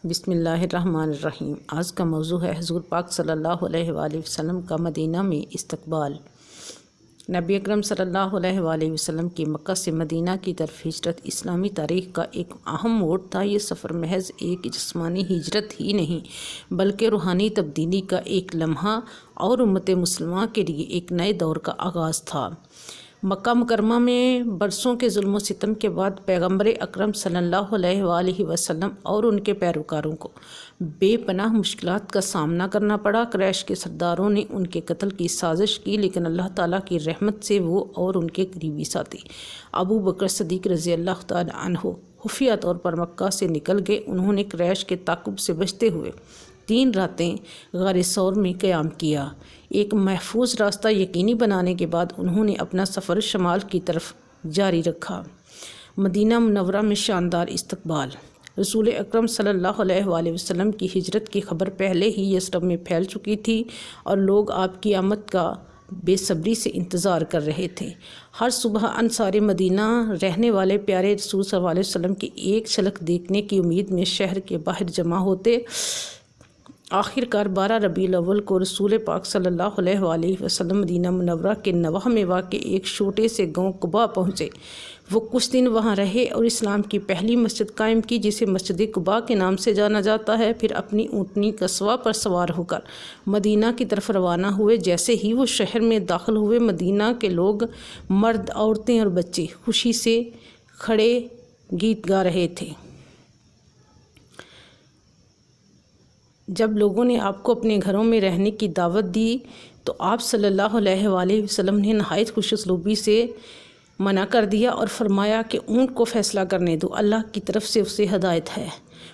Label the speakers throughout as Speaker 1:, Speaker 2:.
Speaker 1: بسم اللہ الرحمن الرحیم۔ آج کا موضوع ہے حضور پاک صلی اللہ علیہ وآلہ وسلم کا مدینہ میں استقبال۔ نبی اکرم صلی اللہ علیہ وآلہ وسلم کی مکہ سے مدینہ کی طرف ہجرت اسلامی تاریخ کا ایک اہم موڑ تھا۔ یہ سفر محض ایک جسمانی ہجرت ہی نہیں بلکہ روحانی تبدیلی کا ایک لمحہ اور امت مسلمہ کے لیے ایک نئے دور کا آغاز تھا۔ مکہ مکرمہ میں برسوں کے ظلم و ستم کے بعد پیغمبر اکرم صلی اللہ علیہ وآلہ وسلم اور ان کے پیروکاروں کو بے پناہ مشکلات کا سامنا کرنا پڑا۔ قریش کے سرداروں نے ان کے قتل کی سازش کی، لیکن اللہ تعالیٰ کی رحمت سے وہ اور ان کے قریبی ساتھی ابو بکر صدیق رضی اللہ تعالیٰ عنہ خفیہ طور پر مکہ سے نکل گئے۔ انہوں نے قریش کے تعاقب سے بچتے ہوئے 3 راتیں غار ثور میں قیام کیا۔ ایک محفوظ راستہ یقینی بنانے کے بعد انہوں نے اپنا سفر شمال کی طرف جاری رکھا۔ مدینہ منورہ میں شاندار استقبال۔ رسول اکرم صلی اللہ علیہ وآلہ وسلم کی ہجرت کی خبر پہلے ہی یثرب میں پھیل چکی تھی اور لوگ آپ کی آمد کا بے صبری سے انتظار کر رہے تھے۔ ہر صبح انصار مدینہ رہنے والے پیارے رسول صلی اللہ علیہ وسلم کی ایک جھلک دیکھنے کی امید میں شہر کے باہر جمع ہوتے۔ آخر کار 12 ربیع الاول کو رسول پاک صلی اللہ علیہ وآلہ وسلم مدینہ منورہ کے نواح میں واقع ایک چھوٹے سے گاؤں قباء پہنچے۔ وہ کچھ دن وہاں رہے اور اسلام کی پہلی مسجد قائم کی، جسے مسجد قباء کے نام سے جانا جاتا ہے۔ پھر اپنی اونٹنی قصوہ پر سوار ہو کر مدینہ کی طرف روانہ ہوئے۔ جیسے ہی وہ شہر میں داخل ہوئے، مدینہ کے لوگ، مرد، عورتیں اور بچے خوشی سے کھڑے گیت گا رہے تھے۔ جب لوگوں نے آپ کو اپنے گھروں میں رہنے کی دعوت دی تو آپ صلی اللہ علیہ وآلہ وسلم نے نہایت خوش اسلوبی سے منع کر دیا اور فرمایا کہ اونٹ کو فیصلہ کرنے دو، اللہ کی طرف سے اسے ہدایت ہے۔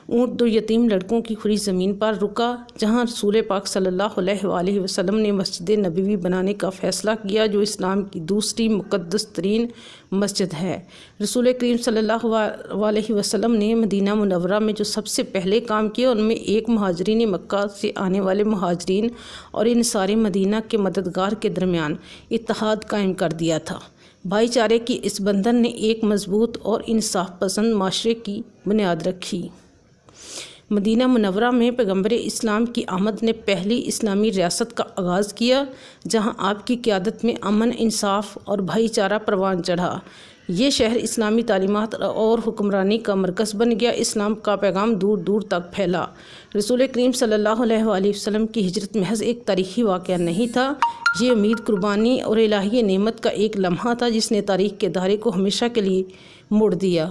Speaker 1: اونٹ 2 یتیم لڑکوں کی کھلی زمین پر رکا، جہاں رسول پاک صلی اللہ علیہ وآلہ وسلم نے مسجد نبوی بنانے کا فیصلہ کیا، جو اسلام کی دوسری مقدس ترین مسجد ہے۔ رسول کریم صلی اللہ علیہ وسلم نے مدینہ منورہ میں جو سب سے پہلے کام کیا، ان میں ایک مہاجرین مکہ سے آنے والے مہاجرین اور انصار مدینہ کے مددگار کے درمیان اتحاد قائم کر دیا تھا۔ بھائی چارے کی اس بندھن نے ایک مضبوط اور انصاف پسند معاشرے کی بنیاد رکھی۔ مدینہ منورہ میں پیغمبر اسلام کی آمد نے پہلی اسلامی ریاست کا آغاز کیا، جہاں آپ کی قیادت میں امن، انصاف اور بھائی چارہ پروان چڑھا۔ یہ شہر اسلامی تعلیمات اور حکمرانی کا مرکز بن گیا۔ اسلام کا پیغام دور دور تک پھیلا۔ رسول کریم صلی اللہ علیہ وآلہ وسلم کی ہجرت محض ایک تاریخی واقعہ نہیں تھا، یہ امید، قربانی اور الہی نعمت کا ایک لمحہ تھا، جس نے تاریخ کے دھارے کو ہمیشہ کے لیے موڑ دیا۔